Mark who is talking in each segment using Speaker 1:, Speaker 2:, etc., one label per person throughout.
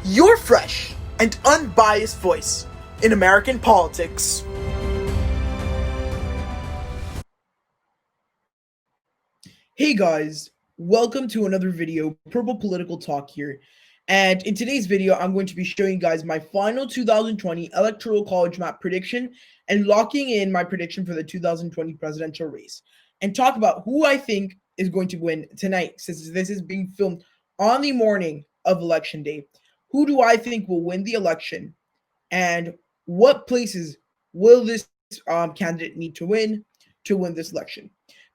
Speaker 1: your fresh and unbiased voice in American politics. Hey guys, welcome to another video, Purple Political Talk here. And in today's video, I'm going to be showing you guys my final 2020 Electoral College Map prediction and locking in my prediction for the 2020 presidential race. And talk about who I think is going to win tonight, since this is being filmed on the morning of Election Day. Who do I think will win the election, and what places will this candidate need to win this election?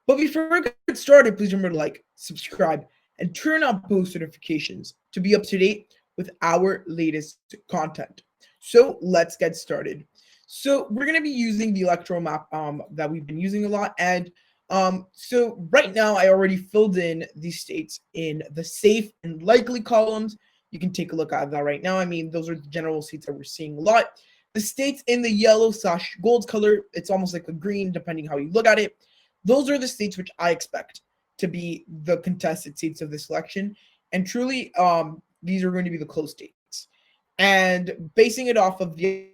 Speaker 1: But before I get started, please remember to like, subscribe, and turn on post notifications to be up to date with our latest content. So let's get started. So we're going to be using the electoral map that we've been using a lot. And so right now I already filled in the states in the safe and likely columns. You can take a look at that right now. I mean, those are the general states that we're seeing a lot. The states in the yellow/gold color, it's almost like a green, depending how you look at it. Those are the states which I expect to be the contested states of this election. And truly, these are going to be the close states. And basing it off of the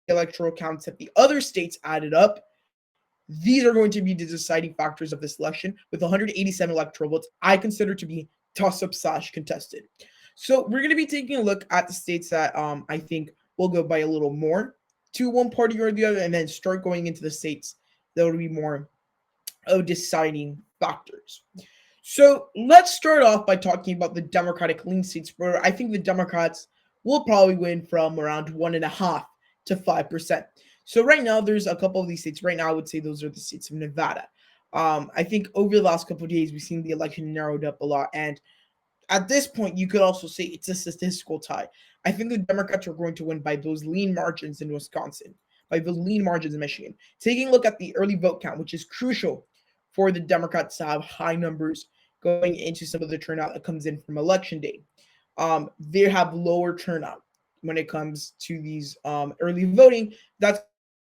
Speaker 1: electoral counts that the other states added up, these are going to be the deciding factors of this election, with 187 electoral votes I consider to be toss-up/contested. So we're going to be taking a look at the states that I think will go by a little more to one party or the other, and then start going into the states that will be more of deciding factors. So let's start off by talking about the Democratic lean states, where I think the Democrats will probably win from around 1.5% to 5%. So right now, there's a couple of these states. Right now, I would say those are the states of Nevada. I think over the last couple of days, we've seen the election narrowed up a lot, and at this point, you could also say it's a statistical tie. I think the Democrats are going to win by those lean margins in Wisconsin, by the lean margins in Michigan. Taking a look at the early vote count, which is crucial for the Democrats to have high numbers going into some of the turnout that comes in from Election Day. They have lower turnout when it comes to these early voting. That's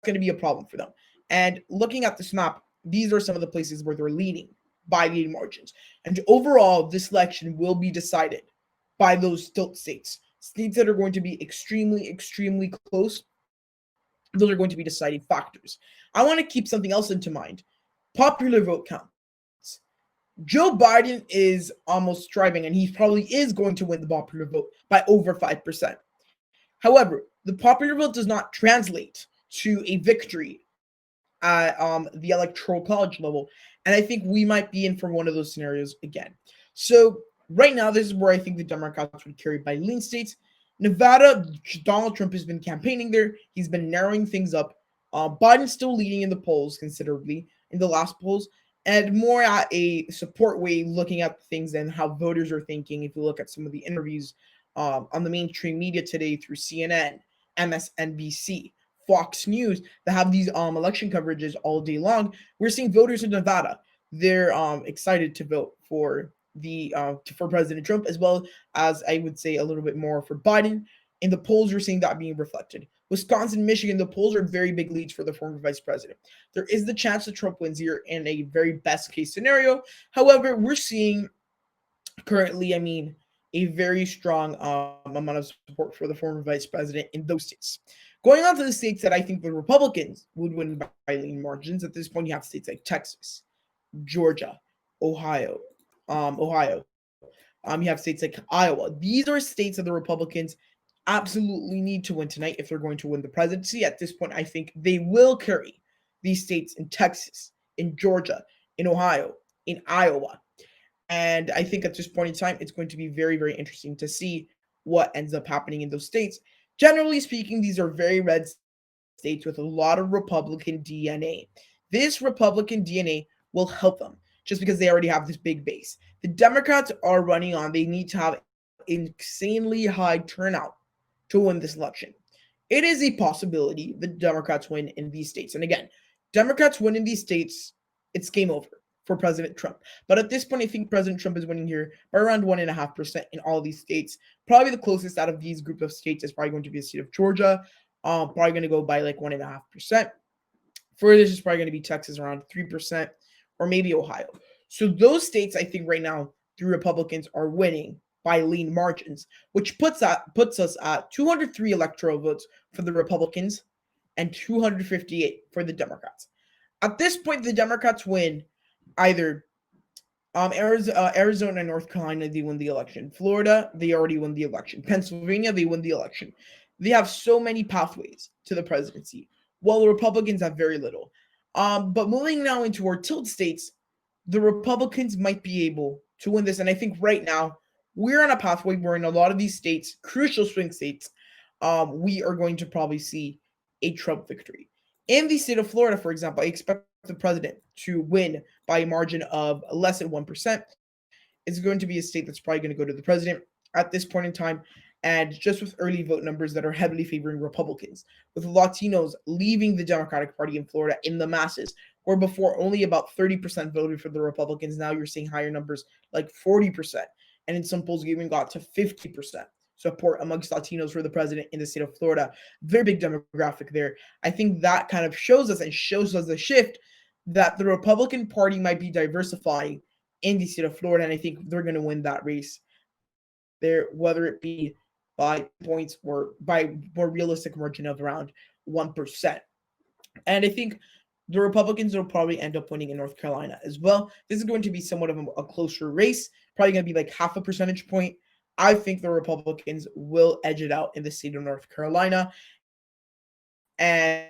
Speaker 1: going to be a problem for them. And looking at this map, these are some of the places where they're leading by leading margins. And overall, this election will be decided by those tilt states. States that are going to be extremely, extremely close. Those are going to be deciding factors. I want to keep something else into mind. Popular vote counts. Joe Biden is almost striving, and he probably is going to win the popular vote by over 5%. However, the popular vote does not translate to a victory at the electoral college level. And I think we might be in for one of those scenarios again. So right now, this is where I think the Democrats would carry by lean states. Nevada, Donald Trump has been campaigning there. He's been narrowing things up. Biden's still leading in the polls considerably in the last polls, and more at a support way, looking at things and how voters are thinking. If you look at some of the interviews on the mainstream media today through CNN, MSNBC, Fox News, that have these election coverages all day long, we're seeing voters in Nevada. They're excited to vote for for President Trump, as well as I would say a little bit more for Biden. In the polls, you're seeing that being reflected. Wisconsin, Michigan, the polls are very big leads for the former vice president. There is the chance that Trump wins here in a very best case scenario. However, we're seeing currently, a very strong amount of support for the former vice president in those states. Going on to the states that I think the Republicans would win by lean margins, at this point, you have states like Texas, Georgia, Ohio. You have states like Iowa. These are states that the Republicans absolutely need to win tonight if they're going to win the presidency. At this point, I think they will carry these states in Texas, in Georgia, in Ohio, in Iowa. And I think at this point in time, it's going to be very, very interesting to see what ends up happening in those states. Generally speaking, these are very red states with a lot of Republican DNA. This Republican DNA will help them just because they already have this big base. The Democrats are running on. They need to have insanely high turnout to win this election. It is a possibility the Democrats win in these states. And again, Democrats win in these states, it's game over for President Trump. But at this point, I think President Trump is winning here by around 1.5% in all these states. Probably the closest out of these group of states is probably going to be the state of Georgia. Probably going to go by like 1.5%. Furthest is probably going to be Texas around 3%, or maybe Ohio. So those states, I think right now, the Republicans are winning by lean margins, which puts us at 203 electoral votes for the Republicans and 258 for the Democrats. At this point, the Democrats win either Arizona and North Carolina, they win the election. Florida, they already won the election. Pennsylvania, they win the election. They have so many pathways to the presidency, while the Republicans have very little. But moving now into our tilt states, the Republicans might be able to win this. And I think right now, we're on a pathway where in a lot of these states, crucial swing states, we are going to probably see a Trump victory. In the state of Florida, for example, I expect the president to win by a margin of less than 1%. It's going to be a state that's probably going to go to the president at this point in time. And just with early vote numbers that are heavily favoring Republicans, with Latinos leaving the Democratic Party in Florida in the masses, where before only about 30% voted for the Republicans, now you're seeing higher numbers like 40%. And in some polls, you even got to 50% support amongst Latinos for the president in the state of Florida. Very big demographic there. I think that kind of shows us the shift that the Republican Party might be diversifying in the state of Florida. And I think they're going to win that race there, whether it be by points or by more realistic margin of around 1%. And I think the Republicans will probably end up winning in North Carolina as well. This is going to be somewhat of a closer race, probably going to be like half a percentage point. I think the Republicans will edge it out in the state of North Carolina. And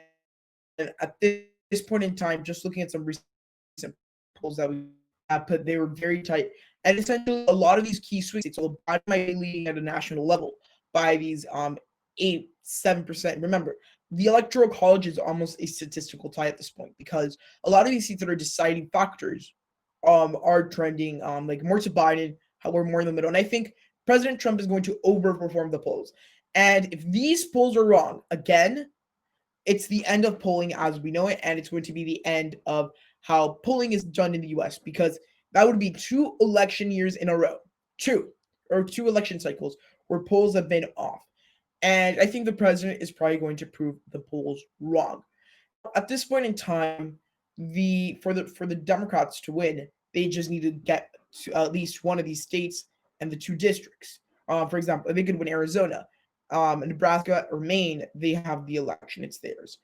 Speaker 1: at this point in time, just looking at some recent polls that we have put, they were very tight. And essentially, a lot of these key swing states, so I might be leading at a national level by these 8-7%. Remember, the Electoral College is almost a statistical tie at this point because a lot of these seats that are deciding factors are trending like more to Biden, how we're more in the middle. And I think President Trump is going to overperform the polls. And if these polls are wrong, again, it's the end of polling as we know it, and it's going to be the end of how polling is done in the US, because that would be 2 election years in a row, 2 election cycles where polls have been off. And I think the president is probably going to prove the polls wrong. At this point in time, for the Democrats to win, they just need to get to at least one of these states and the 2 districts. For example, if they could win Arizona, Nebraska, or Maine, they have the election. It's theirs.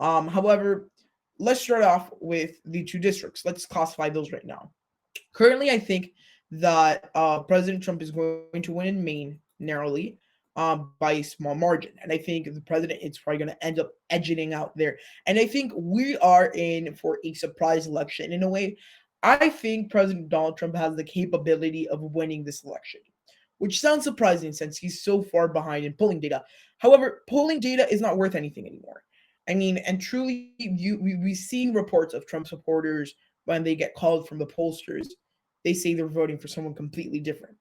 Speaker 1: However, let's start off with the 2 districts. Let's classify those right now. Currently, I think that President Trump is going to win in Maine narrowly by a small margin. And I think the president is probably going to end up edging out there. And I think we are in for a surprise election in a way. I think President Donald Trump has the capability of winning this election, which sounds surprising since he's so far behind in polling data. However, polling data is not worth anything anymore. I mean, and truly, we've seen reports of Trump supporters when they get called from the pollsters, they say they're voting for someone completely different.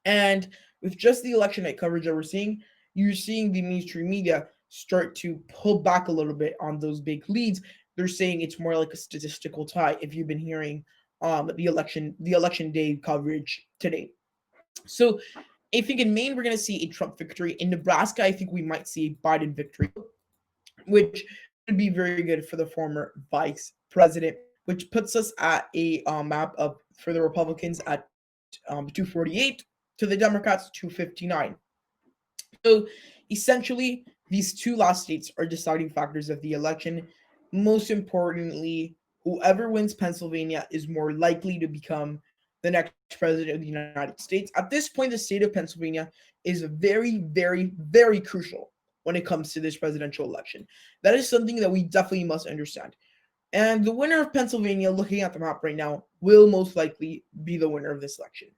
Speaker 1: And with just the election night coverage that we're seeing, you're seeing the mainstream media start to pull back a little bit on those big leads. They're saying it's more like a statistical tie if you've been hearing the election day coverage today. So I think in Maine, we're going to see a Trump victory. In Nebraska, I think we might see a Biden victory, which would be very good for the former vice president, which puts us at a map of for the Republicans at 248 to the Democrats 259. So essentially, these 2 last states are deciding factors of the election. Most importantly, whoever wins Pennsylvania is more likely to become the next president of the United States. At this point, the state of Pennsylvania is very, very, very crucial when it comes to this presidential election. That is something that we definitely must understand. And the winner of Pennsylvania, looking at the map right now, will most likely be the winner of this election,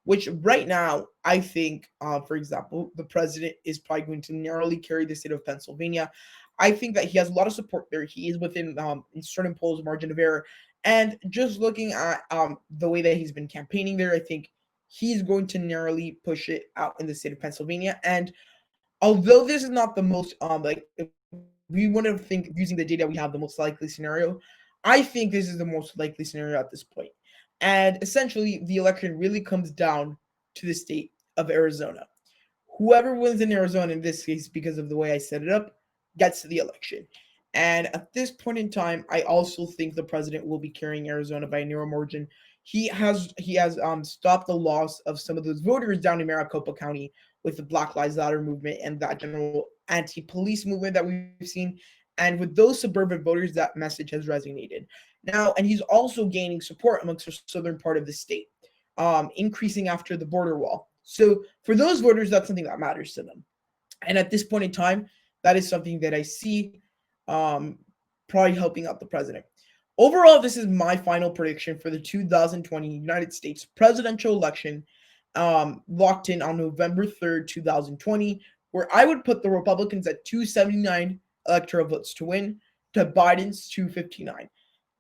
Speaker 1: which right now, I think, for example, the president is probably going to narrowly carry the state of Pennsylvania. I think that he has a lot of support there. He is within in certain polls margin of error. And just looking at the way that he's been campaigning there, I think he's going to narrowly push it out in the state of Pennsylvania. And although this is not the most we want to think using the data we have the most likely scenario, I think this is the most likely scenario at this point. And essentially, the election really comes down to the state of Arizona. Whoever wins in Arizona in this case, because of the way I set it up, gets the election. And at this point in time, I also think the president will be carrying Arizona by a narrow margin. he has stopped the loss of some of those voters down in Maricopa County with the Black Lives Matter movement and that general anti-police movement that we've seen. And with those suburban voters, that message has resonated. Now, and he's also gaining support amongst the southern part of the state, increasing after the border wall. So for those voters, that's something that matters to them. And at this point in time, that is something that I see probably helping out the president. Overall, this is my final prediction for the 2020 United States presidential election, locked in on November 3rd, 2020, where I would put the Republicans at 279 electoral votes to win to Biden's 259.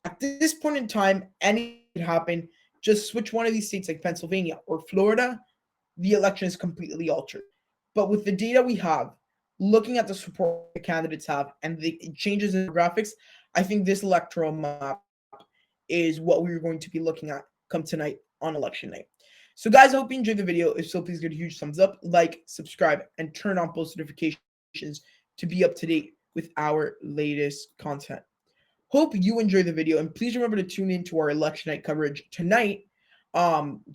Speaker 1: At this point in time, anything could happen. Just switch one of these states like Pennsylvania or Florida, the election is completely altered. But with the data we have, looking at the support the candidates have and the changes in the graphics, I think this electoral map is what we're going to be looking at come tonight on election night. So guys, I hope you enjoyed the video. If so, please give it a huge thumbs up, like, subscribe, and turn on post notifications to be up to date with our latest content. Hope you enjoyed the video, and please remember to tune in to our election night coverage tonight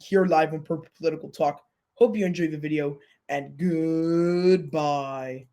Speaker 1: here live on Purple Political Talk. Hope you enjoyed the video, and goodbye.